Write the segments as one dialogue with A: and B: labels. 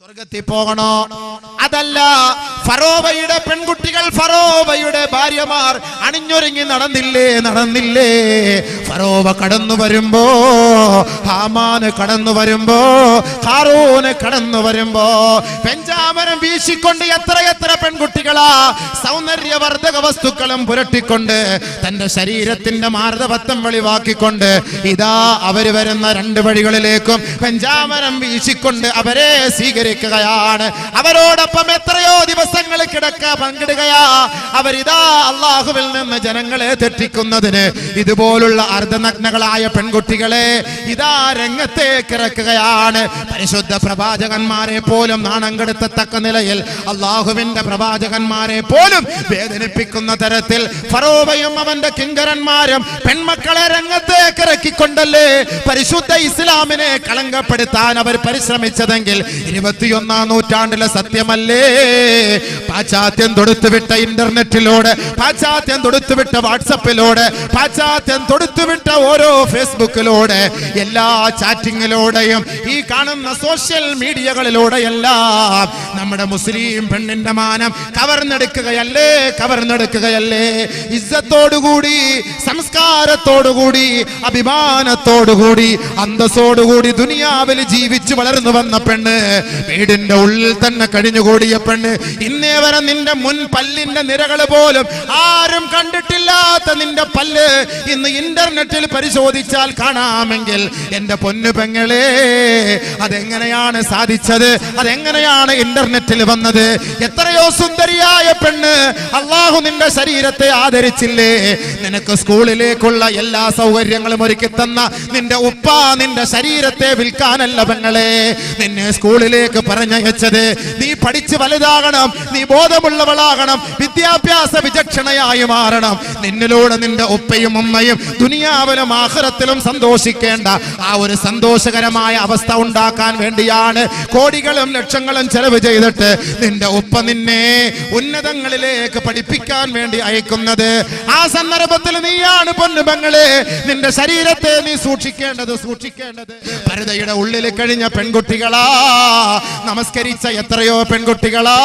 A: സ്വർഗത്തിൽ പോകണോ? അതല്ല, ഫറോവയുടെ പെൺകുട്ടികൾ, ഫറോവയുടെ ഭാര്യമാർ അണിഞ്ഞൊരുങ്ങി നടന്നില്ലേ? ഫറോവ കടന്നു വരുമ്പോ, ഹാമാന് കടന്നു വരുമ്പോ, ഹാറൂന് കടന്നു വരുമ്പോ പെഞ്ചാമരം വീശിക്കൊണ്ട് എത്ര പെൺകുട്ടികളാ സൗന്ദര്യവർദ്ധക വസ്തുക്കളും പുരട്ടിക്കൊണ്ട് തന്റെ ശരീരത്തിന്റെ മാർദ്ദവത്വം വെളിവാക്കിക്കൊണ്ട് ഇതാ അവര് വരുന്ന രണ്ട് വഴികളിലേക്കും പെഞ്ചാമരം വീശിക്കൊണ്ട് അവരെ സ്വീകരിക്കുകയാണ്. അവരോടൊപ്പം എത്രയോ ദിവസങ്ങൾ പങ്കിടുകയാ. അവരിതാ അള്ളാഹുവിൽ നിന്ന് ജനങ്ങളെ തെറ്റിക്കുന്നതിന് ഇതുപോലുള്ള അർദ്ധനഗ്നകളായ പെൺകുട്ടികളെ ഇതാ രംഗത്തേക്ക് ഇറക്കുകയാണ്. പരിശുദ്ധ പ്രവാചകന്മാരെ പോലും നാണം കെടുത്തത്തക്ക നിലയിൽ, അള്ളാഹുവിന്റെ പ്രവാചകന്മാരെ പോലും വേദനിപ്പിക്കുന്ന തരത്തിൽ ഫറോവയും അവന്റെ കിങ്കരന്മാരും പെൺമക്കളെ രംഗത്തേക്ക് ഇറക്കിക്കൊണ്ടല്ലേ പരിശുദ്ധ ഇസ്ലാമിനെ കളങ്കപ്പെടുത്താൻ അവർ പരിശ്രമിച്ചതെങ്കിൽ 21ാം നൂറ്റാണ്ടിലെ സത്യമല്ലേ? പാശ്ചാത്യം തൊടുത്തുവിട്ട ഇന്റർനെറ്റിലൂടെ, പാശ്ചാത്യം തൊടുത്തുവിട്ട വാട്സപ്പിലൂടെ, പാശ്ചാത്യം തൊടുത്തുവിട്ട ഓരോ ഫേസ്ബുക്കിലൂടെ, എല്ലാ ചാറ്റിങ്ങിലൂടെയും ഈ കാണുന്ന സോഷ്യൽ മീഡിയകളിലൂടെയെല്ലാം നമ്മുടെ മുസ്ലിം പെണ്ണിന്റെ മാനം കവർന്നെടുക്കുകയല്ലേ? ഇസ്സത്തോടുകൂടി, സംസ്കാരത്തോടുകൂടി, അഭിമാനത്തോടുകൂടി, അന്തസ്സോടുകൂടി ദുനിയാവിൽ ജീവിച്ചു വളർന്നു വന്ന പെണ്ണ്, വീടിന്റെ ഉള്ളിൽ തന്നെ കഴിഞ്ഞുകൂടിയ പെണ്ണ്, ഇന്നേ വരെ നിന്റെ മുൻ പല്ലിന്റെ നിരകൾ പോലും ആരും കണ്ടിട്ടില്ലാത്ത നിന്റെ പല്ല് ഇന്ന് ഇന്റർനെറ്റിൽ പരിശോധിച്ചാൽ കാണാമെങ്കിൽ എന്റെ പൊന്നു പെങ്ങളെ, അതെങ്ങനെയാണ് സാധിച്ചത്? അതെങ്ങനെയാണ് ഇന്റർനെറ്റിൽ വന്നത്? എത്രയോ സുന്ദരിയായ പെണ്ണ്, അള്ളാഹു നിന്റെ ശരീരത്തെ ആദരിച്ചില്ലേ? നിനക്ക് സ്കൂളിലേക്കുള്ള എല്ലാ സൗകര്യങ്ങളും ഒരുക്കി തന്ന നിന്റെ ഉപ്പ നിന്റെ ശരീരത്തെ വിൽക്കാനല്ല പെങ്ങളെ നിന്നെ സ്കൂളിലേക്ക് പറഞ്ഞയച്ചത്. നീ പഠിച്ച് വലുതാകണം, നീ ബോധമുള്ളവളാകണം, വിദ്യാഭ്യാസ വിചക്ഷണയായി മാറണം. നിന്നിലൂടെ നിന്റെ ഉപ്പയും ഉമ്മയും ദുനിയാവിലും ആഖിറത്തിലും സന്തോഷിക്കേണ്ട ആ ഒരു സന്തോഷകരമായ അവസ്ഥ ഉണ്ടാക്കാൻ വേണ്ടിയാണ് കോടികളും ലക്ഷങ്ങളും ചെലവ് ചെയ്തിട്ട് നിന്റെ ഉപ്പ നിന്നെ ഉന്നതങ്ങളിലേക്ക് പഠിപ്പിക്കാൻ വേണ്ടി അയക്കുന്നത്. ആ സന്ദർഭത്തിൽ നീയാണ് പൊന്നുപെങ്ങളെ നിന്റെ ശരീരത്തെ നീ സൂക്ഷിക്കേണ്ടത്. പർദ്ദയുടെ ഉള്ളിൽ കഴിഞ്ഞ പെൺകുട്ടികളാ, നമസ്കരിച്ച എത്രയോ പെൺകുട്ടികളാ,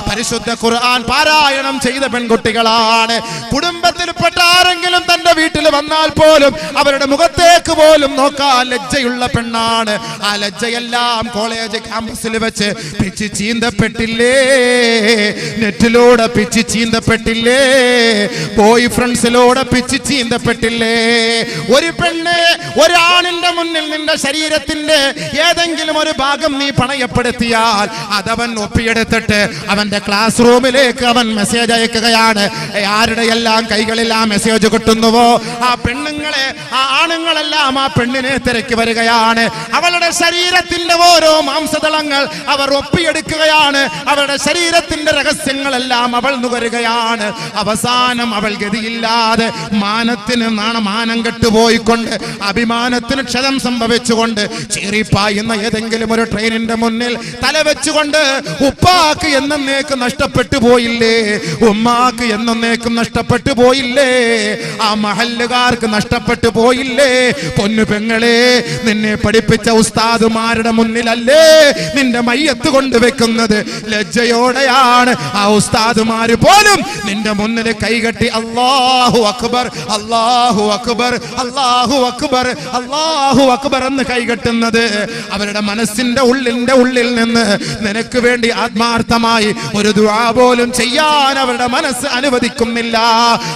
A: പരിശുദ്ധ ഖുർആൻ പാരായണം ചെയ്ത പെൺകുട്ടികളാണ്. കുടുംബത്തിൽപ്പെട്ട ആരെങ്കിലും തന്റെ വീട്ടിൽ വന്നാൽ പോലും അവരുടെ മുഖത്തേക്ക് പോലും നോക്കാൻ ലജ്ജയുള്ള പെണ്ണാണ്. ആ ലജ്ജയെല്ലാം കോളേജ് ക്യാമ്പസിൽ വെച്ച് പിച്ച് ചീന്തപ്പെട്ടില്ലേ? നെറ്റിലൂടെ പിച്ച് ചീന്തപ്പെട്ടില്ലേ? ബോയ് ഫ്രണ്ട്സിലൂടെ പിച്ച് ചീന്തപ്പെട്ടില്ലേ? ഒരു പെണ്ണ് ഒരാണിന്റെ മുന്നിൽ നിന്റെ ശരീരത്തിന്റെ ഏതെങ്കിലും ഒരു ഭാഗം നീ പണയപ്പെടുത്തിയാൽ അതവൻ ഒപ്പിയെടുത്തിട്ട് അവന്റെ ക്ലാസ് റൂമിലേക്ക് അവൻ മെസ്സേജ് അയക്കുകയാണ്. ആരുടെ എല്ലാം കൈകളിൽ ആ മെസ്സേജ് കിട്ടുന്നുവോ ആ പെണ്ണുങ്ങളെ, ആ ആണുങ്ങളെല്ലാം ആ പെണ്ണിനെ തിരക്കി വരികയാണ്. അവളുടെ ശരീരത്തിന്റെ ഓരോ മാംസതളങ്ങൾ അവർ ഒപ്പിയെടുക്കുകയാണ്. അവളുടെ ശരീരത്തിന്റെ രഹസ്യങ്ങളെല്ലാം അവൾ നുകരുകയാണ്. അവസാനം അവൾ ഗതിയില്ലാതെ മാനം കെട്ടുപോയിക്കൊണ്ട്, അഭിമാനത്തിന് ക്ഷതം സംഭവിച്ചുകൊണ്ട്, ചീറിപ്പായുന്ന ഏതെങ്കിലും ഒരു ട്രെയിനിന്റെ മുന്നിൽ തലവെച്ചുകൊണ്ട് ഉപ്പാക്ക് എന്നേക്കും നഷ്ടപ്പെട്ടു പോയില്ലേ? ഉമ്മാക്ക് എന്നേക്കും നഷ്ടപ്പെട്ടു പോയില്ലേ? ആ മഹല്ലുകാർക്ക് നഷ്ടപ്പെട്ടു പോയില്ലേ? പൊന്നു പെങ്ങളെ, നിന്നെ പഠിപ്പിച്ച ഉസ്താദുമാരുടെ മുന്നിലല്ലേ നിന്റെ മയ്യത്ത് കൊണ്ടുവെക്കുന്നത്? ലജ്ജയോടെയാണ് ആ ഉസ്താദുമാര് പോലും നിന്റെ മുന്നിൽ കൈകെട്ടി അല്ലാഹു അക്ബർ, അല്ലാഹു അക്ബർ, അല്ലാഹു അക്ബർ, അല്ലാഹു അക്ബർ എന്ന് കൈകെട്ടുന്നത്. അവരുടെ മനസ്സിന്റെ ഉള്ളിൽ നിന്ന് നിനക്ക് വേണ്ടി ആത്മാർത്ഥമായി ഒരു ദുആ പോലും ചെയ്യാൻ അവരുടെ മനസ്സ് അനുവദിക്കുന്നില്ല.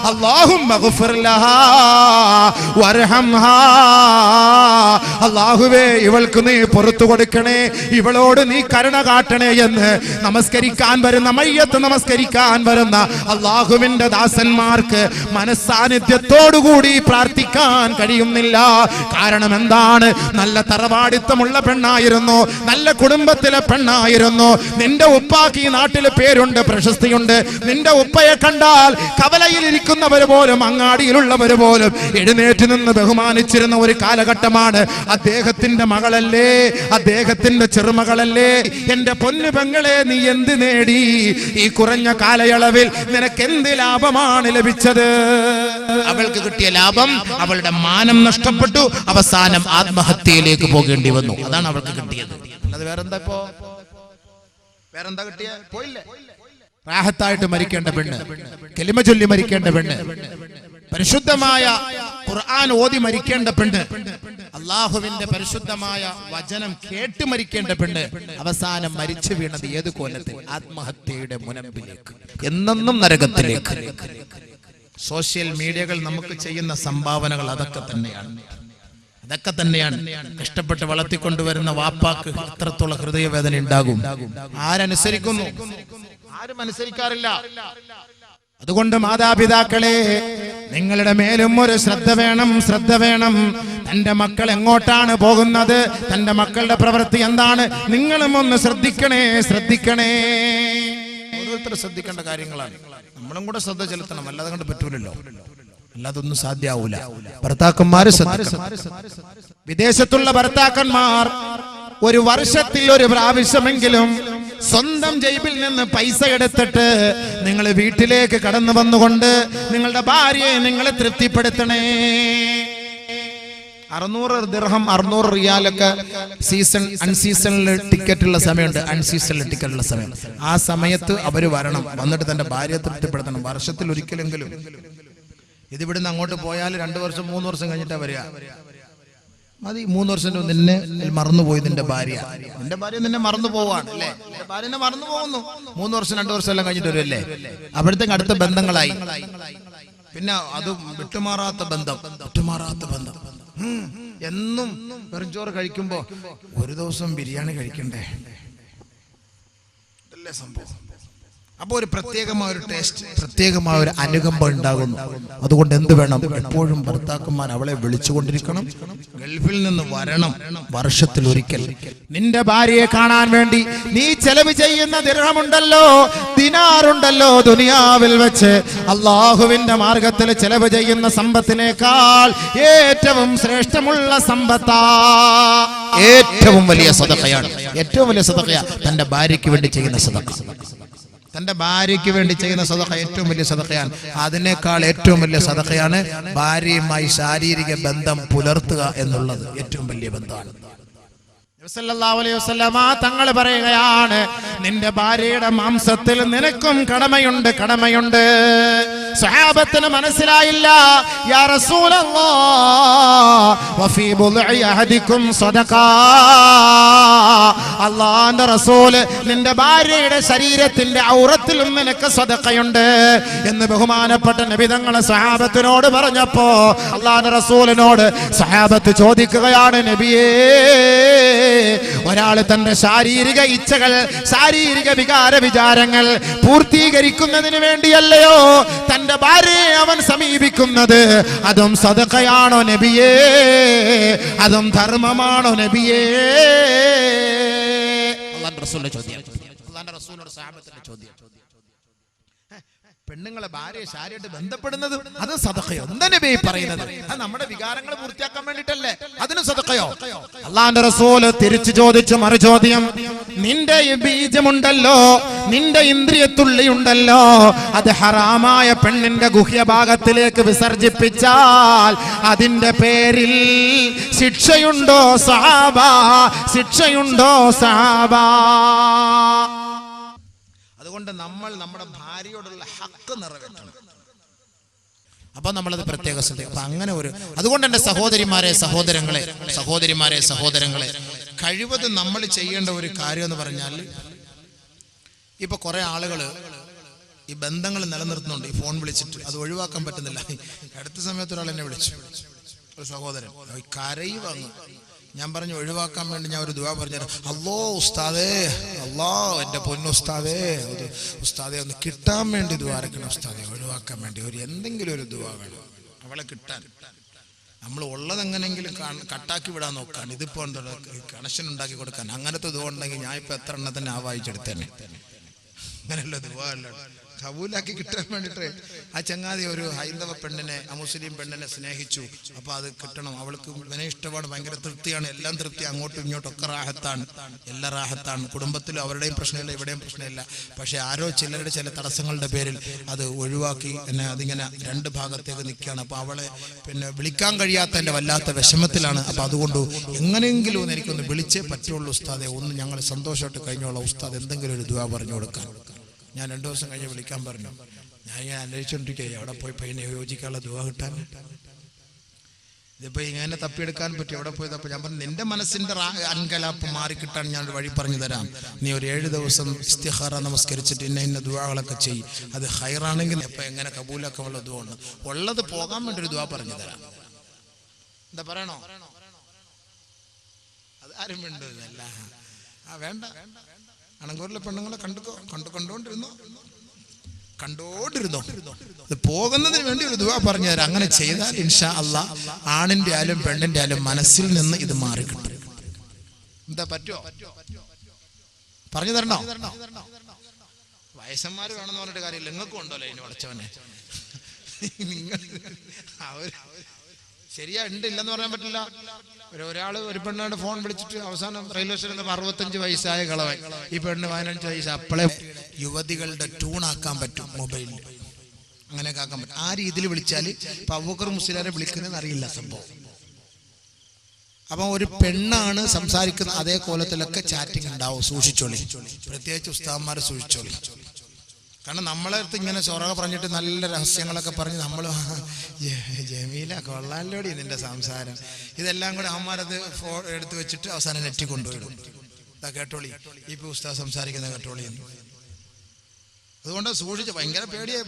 A: അല്ലാഹുമ്മ ഗ്ഫിർ ലഹാ വർഹംഹാ, അല്ലാഹുവേ ഇവൾക്ക് നീ പുറത്തു കൊടുക്കണേ, ഇവളോട് നീ കരുണ കാട്ടണേ എന്ന് നമസ്കരിക്കാൻ വരുന്ന, മയ്യത്ത് നമസ്കരിക്കാൻ വരുന്ന അല്ലാഹുവിന്റെ ദാസന്മാർക്ക് മനസ്സാന്നിധ്യത്തോടുകൂടി പ്രാർത്ഥിക്കാൻ കഴിയുന്നില്ല. കാരണം എന്താണ്? നല്ല തറവാടിത്തമുള്ള പെണ്ണായിരുന്നു, നല്ല കുടുംബത്തിലെ പെണ്ണായിരുന്നു. നിന്റെ ഉപ്പാക്ക് ഈ നാട്ടിൽ പേരുണ്ട്, പ്രശസ്തിയുണ്ട്. നിന്റെ ഉപ്പയെ കണ്ടാൽ കവലയിൽ ഇരിക്കുന്നവർ പോലും, അങ്ങാടിയിലുള്ളവർ പോലും എഴുന്നേറ്റ് നിന്ന് ബഹുമാനിച്ചിരുന്ന ഒരു കാലഘട്ടമാണ്. അദ്ദേഹത്തിന്റെ മകളല്ലേ, അദ്ദേഹത്തിന്റെ ചെറുമകളല്ലേ? എന്റെ പൊന്നു പെങ്ങളെ, നീ എന്ത് നേടി? ഈ കുറഞ്ഞ കാലയളവിൽ നിനക്ക് എന്ത് ലാഭമാണ് ലഭിച്ചത്? അവൾക്ക് കിട്ടിയ ലാഭം അവളുടെ മാനം നഷ്ടപ്പെട്ടു, അവസാനം ആത്മഹത്യയിലേക്ക് പോകേണ്ടി വന്നു. അതാണ് അവൾക്ക് കിട്ടിയത്. അല്ലാതെ വേറെന്താ? ഇപ്പോ വേറെന്താ കിട്ടിയ? പോയില്ലേ? റാഹത്തായിട്ട് മരിക്കേണ്ട പെണ്ണ്, കലിമ ചൊല്ലി മരിക്കേണ്ട പെണ്ണ്, പരിശുദ്ധമായ ഖുർആൻ ഓതി മരിക്കേണ്ട പെണ്ണ്, അള്ളാഹുവിന്റെ പരിശുദ്ധമായ വചനം കേട്ട് മരിക്കേണ്ട പെണ്ണ് അവസാനം മരിച്ചു വീണത് ഏത് കോലത്തിൽ? ആത്മഹത്യയുടെ മുനമ്പിലേക്ക്, എന്നെന്നും നരകത്തിലേക്ക്. സോഷ്യൽ മീഡിയകൾ നമുക്ക് ചെയ്യുന്ന സംഭാവനകൾ അതൊക്കെ തന്നെയാണ്. കഷ്ടപ്പെട്ട് വളർത്തിക്കൊണ്ടുവരുന്ന വാപ്പാക്ക് എത്രത്തോളം ഹൃദയവേദന ഉണ്ടാകും. ആരനുസരിക്കുന്നു? ആരും അനുസരിക്കാറില്ല. അതുകൊണ്ട് മാതാപിതാക്കളെ, നിങ്ങളുടെ മേലും ഒരു ശ്രദ്ധ വേണം. തന്റെ മക്കൾ എങ്ങോട്ടാണ് പോകുന്നത്, തന്റെ മക്കളുടെ പ്രവൃത്തി എന്താണ്, നിങ്ങളും ഒന്ന് ശ്രദ്ധിക്കണേ. ഓരോരുത്തരും ശ്രദ്ധിക്കേണ്ട കാര്യങ്ങളാണ്. നമ്മളും കൂടെ ശ്രദ്ധ ചെലുത്തണം, അല്ലാതെ കണ്ട് പറ്റൂലല്ലോ, അല്ലാതൊന്നും സാധ്യമാവൂല. ഭർത്താക്കന്മാര് ശ്രദ്ധിക്കണം. വിദേശത്തുള്ള ഭർത്താക്കന്മാർ ഒരു വർഷത്തിൽ ഒരു പ്രാവശ്യമെങ്കിലും സ്വന്തം ജേബിൽ നിന്ന് പൈസ എടുത്തിട്ട് നിങ്ങൾ വീട്ടിലേക്ക് കടന്നു വന്നുകൊണ്ട് നിങ്ങളുടെ ഭാര്യയെ നിങ്ങൾ തൃപ്തിപ്പെടുത്തണേ. 600 ദിർഹം 600 റിയാലൊക്കെ അൺസീസണിൽ ടിക്കറ്റുള്ള സമയമുണ്ട്. ആ സമയത്ത് അവര് വരണം, വന്നിട്ട് തന്റെ ഭാര്യയെ തൃപ്തിപ്പെടുത്തണം. വർഷത്തിൽ ഒരിക്കലെങ്കിലും. ഇതിവിടുന്ന് അങ്ങോട്ട് പോയാൽ 2 വർഷം 3 വർഷം കഴിഞ്ഞിട്ടാ വരിക. മതി, 3 വർഷം നിന്നെ മറന്നുപോയി. നിന്റെ ഭാര്യ നിന്നെ മറന്നു പോവാണ് അല്ലേ? നിന്റെ ഭാര്യനെ മറന്നു പോകുന്നു. 3 വർഷം 2 വർഷം എല്ലാം കഴിഞ്ഞിട്ട് വരുമല്ലേ? അവിടത്തേക്ക് അടുത്ത ബന്ധങ്ങളായി. പിന്നെ അത് വിട്ടുമാറാത്ത ബന്ധം. എന്നും വെറുംചോറ് കഴിക്കുമ്പോ ഒരു ദിവസം ബിരിയാണി കഴിക്കണ്ടേ? ഇതല്ലേ സംഭവം. അപ്പൊ ഒരു പ്രത്യേകമായ ഒരു ടേസ്റ്റ്, പ്രത്യേകമായ ഒരു അനുകമ്പ ഉണ്ടാകുന്നു. അതുകൊണ്ട് എന്ത് വേണം? എപ്പോഴും ഭർത്താക്കന്മാർ അവളെ വിളിച്ചുകൊണ്ടിരിക്കണം. ഗൾഫിൽ നിന്ന് വരണം, വർഷത്തിൽ ഒരിക്കൽ. നിന്റെ ഭാര്യയെ കാണാൻ വേണ്ടി നീ ചെലവ് ചെയ്യുന്ന ദിർഹമുണ്ടല്ലോ, ദിനാറുണ്ടല്ലോ, ദുനിയാവിൽ വെച്ച് അള്ളാഹുവിന്റെ മാർഗത്തിൽ ചെലവ് ചെയ്യുന്ന സമ്പത്തിനേക്കാൾ ഏറ്റവും ശ്രേഷ്ഠമുള്ള സമ്പത്താ, ഏറ്റവും വലിയ സദഖയാണ്. ഏറ്റവും വലിയ സദഖയാ തന്റെ ഭാര്യയ്ക്ക് വേണ്ടി ചെയ്യുന്ന സദഖ. തന്റെ ഭാര്യയ്ക്ക് വേണ്ടി ചെയ്യുന്ന സദഖ ഏറ്റവും വലിയ സദഖയാണ്. അതിനേക്കാൾ ഏറ്റവും വലിയ സദഖയാണ് ഭാര്യയുമായി ശാരീരിക ബന്ധം പുലർത്തുക എന്നുള്ളത്. ഏറ്റവും വലിയ ബന്ധമാണ്. തങ്ങൾ പറയുകയാണ്, നിന്റെ ഭാര്യയുടെ മാംസത്തിൽ നിനക്കും കടമയുണ്ട്. സഹാബത്തിന് മനസ്സിലായില്ല. യാ റസൂലല്ലാഹ് വഫീ ബുദ്ഇ അഹദികും സദഖ. അല്ലാഹുവിന്റെ റസൂല്, നിന്റെ ഭാര്യയുടെ ശരീരത്തിന്റെ ഔറത്തിലും നിനക്ക് സദഖയുണ്ട് എന്ന് ബഹുമാനപ്പെട്ട നബി തങ്ങൾ സഹാബത്തിനോട് പറഞ്ഞപ്പോ അല്ലാഹുവിന്റെ റസൂലിനോട് സഹാബത്ത് ചോദിക്കുകയാണ്, നബിയേ, ഒരാള് തന്റെ ശാരീരിക ഇച്ഛകൾ, ശാരീരിക വികാര വിചാരങ്ങൾ പൂർത്തീകരിക്കുന്നതിന് വേണ്ടിയല്ലയോ തന്റെ ഭാര്യയെ അവൻ സമീപിക്കുന്നത്? അതും സദഖയാണോ നബിയേ? അതും ധർമ്മമാണോ നബിയേ? അല്ലാഹുവിന്റെ റസൂലിന്റെ ചോദ്യം. അല്ലാഹുവിന്റെ റസൂലിനോട് സഹാബത്തിന്റെ ചോദ്യം. പെണ്ണുങ്ങളെ ഭാര്യയെ ശാരീരികമായിട്ട് ബന്ധപ്പെടുന്നത് അത് സദഖയോ? എന്താ നബി പറയുന്നത്? അത് നമ്മുടെ വികാരങ്ങൾ പൂർത്തിയാക്കാൻ വേണ്ടിട്ടല്ലേ? അതിന് സദഖയോ? അല്ലാഹുവിന്റെ റസൂൽ തിരിച്ചു ചോദിച്ചു മറുചോദ്യം. നിന്റെ ബീജമുണ്ടല്ലോ, നിന്റെ ഇന്ദ്രിയത്തുള്ളിയുണ്ടല്ലോ, അത് ഹറാമായ പെണ്ണിന്റെ ഗുഹ്യഭാഗത്തിലേക്ക് വിസർജിപ്പിച്ചാൽ അതിന്റെ പേരിൽ ശിക്ഷയുണ്ടോ സഹാബ? ശിക്ഷയുണ്ടോ സഹാബ? അതുകൊണ്ട് നമ്മൾ നമ്മുടെ ഭാര്യയോടുള്ള ഹക്ക് നിറവേറ്റണം. അപ്പൊ നമ്മളത് പ്രത്യേക ശ്രദ്ധിക്കും. അപ്പൊ അങ്ങനെ ഒരു, അതുകൊണ്ട് എന്റെ സഹോദരിമാരെ സഹോദരങ്ങളെ കഴിവതും നമ്മൾ ചെയ്യേണ്ട ഒരു കാര്യം എന്ന് പറഞ്ഞാൽ, ഇപ്പൊ കുറെ ആളുകള് ഈ ബന്ധങ്ങൾ നിലനിർത്തുന്നുണ്ട്. ഈ ഫോൺ വിളിച്ചിട്ട് അത് ഒഴിവാക്കാൻ പറ്റുന്നില്ല. അടുത്ത സമയത്ത് ഒരാൾ എന്നെ വിളിച്ചു, ഒരു സഹോദരൻ കരയുവാങ്ങ്. ഞാൻ പറഞ്ഞു ഒഴിവാക്കാൻ വേണ്ടി ഞാൻ ഒരു ദുആ പറഞ്ഞു. അല്ലോ ഉസ്താദേ, അല്ലാ എൻ്റെ പൊന്നുസ്താദേ, ഉസ്താദേ ഒന്ന് കിട്ടാൻ വേണ്ടി ദുആ അരക്കണം ഉസ്താദേ, ഒഴിവാക്കാൻ വേണ്ടി ഒരു എന്തെങ്കിലും ഒരു ദുആ വേണം അവളെ കിട്ടാൻ. നമ്മൾ ഉള്ളതെങ്ങനെങ്കിലും കട്ടാക്കി വിടാൻ നോക്കാൻ. ഇതിപ്പോ കണക്ഷൻ ഉണ്ടാക്കി കൊടുക്കാൻ അങ്ങനത്തെ ദുആ ഉണ്ടെങ്കിൽ ഞാൻ ഇപ്പൊ എത്ര എണ്ണ തന്നെ ആവാഹിച്ചെടുത്തേനെ. അങ്ങനെയുള്ള ദുആ അല്ല,
B: കബൂലാക്കി കിട്ടാൻ വേണ്ടിട്ട് ആ ചങ്ങാതി ഒരു ഹൈന്ദവ പെണ്ണിനെ അമുസ്ലിം പെണ്ണിനെ സ്നേഹിച്ചു. അപ്പൊ അത് കിട്ടണം, അവൾക്ക് ഇവനെ ഇഷ്ടമാണ്, ഭയങ്കര തൃപ്തിയാണ്, എല്ലാം തൃപ്തി, അങ്ങോട്ടും ഇങ്ങോട്ടും ഒക്കെ റാഹത്താണ്, എല്ലാം റാഹത്താണ്, കുടുംബത്തിലും അവരുടെയും പ്രശ്നമില്ല ഇവിടെയും പ്രശ്നമില്ല. പക്ഷെ ആരോ ചിലരുടെ ചില തടസ്സങ്ങളുടെ പേരിൽ അത് ഒഴിവാക്കി എന്നെ അതിങ്ങനെ രണ്ട് ഭാഗത്തേക്ക് നിൽക്കുകയാണ്. അപ്പൊ അവളെ പിന്നെ വിളിക്കാൻ കഴിയാത്ത എൻ്റെ വല്ലാത്ത വിഷമത്തിലാണ്. അപ്പൊ അതുകൊണ്ട് എങ്ങനെയെങ്കിലും ഒന്ന് എനിക്കൊന്ന് വിളിച്ചേ പറ്റുള്ളൂ ഉസ്താദെ, ഒന്ന് ഞങ്ങൾ സന്തോഷമായിട്ട് കഴിഞ്ഞോളാം ഉസ്താദ്, എന്തെങ്കിലും ഒരു ദുആ പറഞ്ഞു കൊടുക്കാൻ. ഞാൻ 2 ദിവസം കഴിഞ്ഞ് വിളിക്കാൻ പറഞ്ഞു. ഞാൻ ഇങ്ങനെ അന്വേഷിച്ചുകൊണ്ടിരിക്കുക എവിടെ പോയി പയ്യനെ യോജിക്കാനുള്ള ദുആ കിട്ടാൻ. ഇതിപ്പോ ഇങ്ങനെ തപ്പിയെടുക്കാൻ പറ്റും, എവിടെ പോയി തപ്പി. ഞാൻ പറഞ്ഞു നിന്റെ മനസ്സിന്റെ അൻകലാപ്പ് മാറിക്കിട്ടാൻ ഞാൻ ഒരു വഴി പറഞ്ഞു തരാം. നീ ഒരു 7 ദിവസം ഇസ്തിഖാറ നമസ്കരിച്ചിട്ട് ഇന്ന ദുആകളൊക്കെ ചെയ്യും. അത് ഹൈറാണെങ്കിൽ ഇപ്പൊ എങ്ങനെ കബൂലാക്കാനുള്ള ദുആ ഉണ്ട്, ഉള്ളത് പോകാൻ വേണ്ടി ഒരു ദുആ പറഞ്ഞു തരാം. എന്താ പറയണോ? അത് ആരും വേണ്ടതല്ല. വേണ്ട, അണങ്കൂരിലെ പെണ്ണുങ്ങളെ കണ്ടുകൊണ്ടിരുന്നോ ഇത് പോകുന്നതിന് വേണ്ടി ഒരു ദുആ പറഞ്ഞു തരാം. അങ്ങനെ ചെയ്താൽ ഇൻഷാ അല്ലാഹ് ആണിന്റെ ആയാലും പെണ്ണിന്റെ ആയാലും മനസ്സിൽ നിന്ന് ഇത് മാറി കിട്ടും. എന്താ പറ്റുമോ? പറഞ്ഞു തരണോ? വയസ്സന്മാര് വേണമെന്ന് പറഞ്ഞിട്ട് കാര്യമില്ല, നിങ്ങൾക്കും ഉണ്ടല്ലോ ഇനി ഉടച്ചവനെ. നിങ്ങൾ ശരിയാ ഉണ്ട്, ഇല്ലെന്ന് പറയാൻ പറ്റില്ല. ഒരാള് ഒരു പെണ്ണോട് ഫോൺ വിളിച്ചിട്ട് അവസാനം റെയിൽവേ സ്റ്റേഷനിൽ 65 വയസ്സായ കളവൻ, ഈ പെണ്ണ് 15 വയസ്സ്. അപ്പോളെ യുവതികളുടെ ട്യൂണാക്കാൻ പറ്റും മൊബൈലിൽ, അങ്ങനെയൊക്കെ ആക്കാൻ പറ്റും. ആ രീതിയിൽ വിളിച്ചാൽ ഇപ്പൊ അബൂബക്കർ മുസ്ലിയാരെ വിളിക്കുന്നതെന്ന് അറിയില്ല സംഭവം. അപ്പൊ ഒരു പെണ്ണാണ് സംസാരിക്കുന്ന അതേ കോലത്തിലൊക്കെ ചാറ്റിംഗ് ഉണ്ടാവും. സൂക്ഷിച്ചോളി, പ്രത്യേകിച്ച് ഉസ്താദന്മാരെ സൂക്ഷിച്ചോളി. കാരണം നമ്മളെ അടുത്ത് ഇങ്ങനെ ചൊറക പറഞ്ഞിട്ട് നല്ല രഹസ്യങ്ങളൊക്കെ പറഞ്ഞ് നമ്മൾ ജമീല കൊള്ളാലോടി നിന്റെ സംസാരം, ഇതെല്ലാം കൂടെ അമ്മമാരത് എടുത്ത് വെച്ചിട്ട് അവസാനം നെറ്റി കൊണ്ടുപോയിടും. ഇതാ കേട്ടോളി, ഇപ്പൊ ഉസ്താദ് സംസാരിക്കുന്ന കേട്ടോളി എന്ന്. അതുകൊണ്ട് സൂക്ഷിച്ച്, ഭയങ്കര പേടിയായി.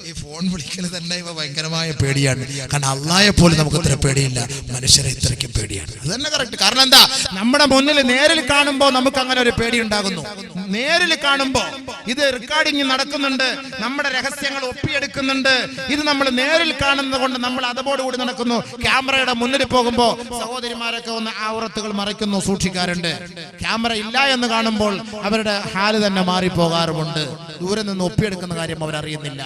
B: ഈ ഫോൺ വിളിക്കൽ തന്നെ ഇപ്പൊ ഭയങ്കരമായ പേടിയാണ്. കാരണം അള്ളാഹയെ പോലും നമുക്ക് ഇത്ര പേടിയില്ല, മനുഷ്യരെ ഇത്രയ്ക്ക് പേടിയാണ്. അത് തന്നെ കറക്റ്റ്. കാരണം എന്താ, നമ്മുടെ മുന്നിൽ നേരിൽ കാണുമ്പോ നമുക്ക് അങ്ങനെ ഒരു പേടി ഉണ്ടാകുന്നു. നേരിൽ കാണുമ്പോ ഇത് റെക്കോർഡിങ് നടക്കുന്നുണ്ട്, നമ്മുടെ രഹസ്യങ്ങൾ ഒപ്പിയെടുക്കുന്നുണ്ട്. ഇത് നമ്മൾ നേരിൽ കാണുന്നത് കൊണ്ട് നമ്മൾ അതോടുകൂടി നടക്കുന്നു. ക്യാമറയുടെ മുന്നിൽ പോകുമ്പോ സഹോദരിമാരൊക്കെ ഒന്ന് ഔറത്തുകൾ മറയ്ക്കുന്നു, സൂക്ഷിക്കാറുണ്ട്. ക്യാമറ ഇല്ല എന്ന് കാണുമ്പോൾ അവരുടെ ഹാല് തന്നെ മാറിപ്പോകാറുമുണ്ട്. ദൂരെ നിന്ന് ഒപ്പിയെടുക്കുന്ന കാര്യം അവരറിയുന്നില്ല.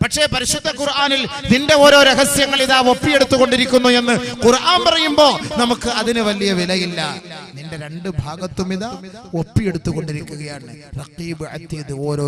B: പക്ഷേ പരിശുദ്ധ ഖുർആനിൽ നിന്റെ ഓരോ രഹസ്യങ്ങൾ ഇതാ ഒപ്പിയെടുത്തുകൊണ്ടിരിക്കുന്നു എന്ന് ഖുർആൻ പറയുമ്പോ നമുക്ക് അതിന് വലിയ വിലയില്ല. നിന്റെ 2 ഭാഗത്തും ഇതാ ഒപ്പിയെടുത്തുകൊണ്ടിരിക്കുകയാണ്. റഖീബ് അതീദ് ഓരോ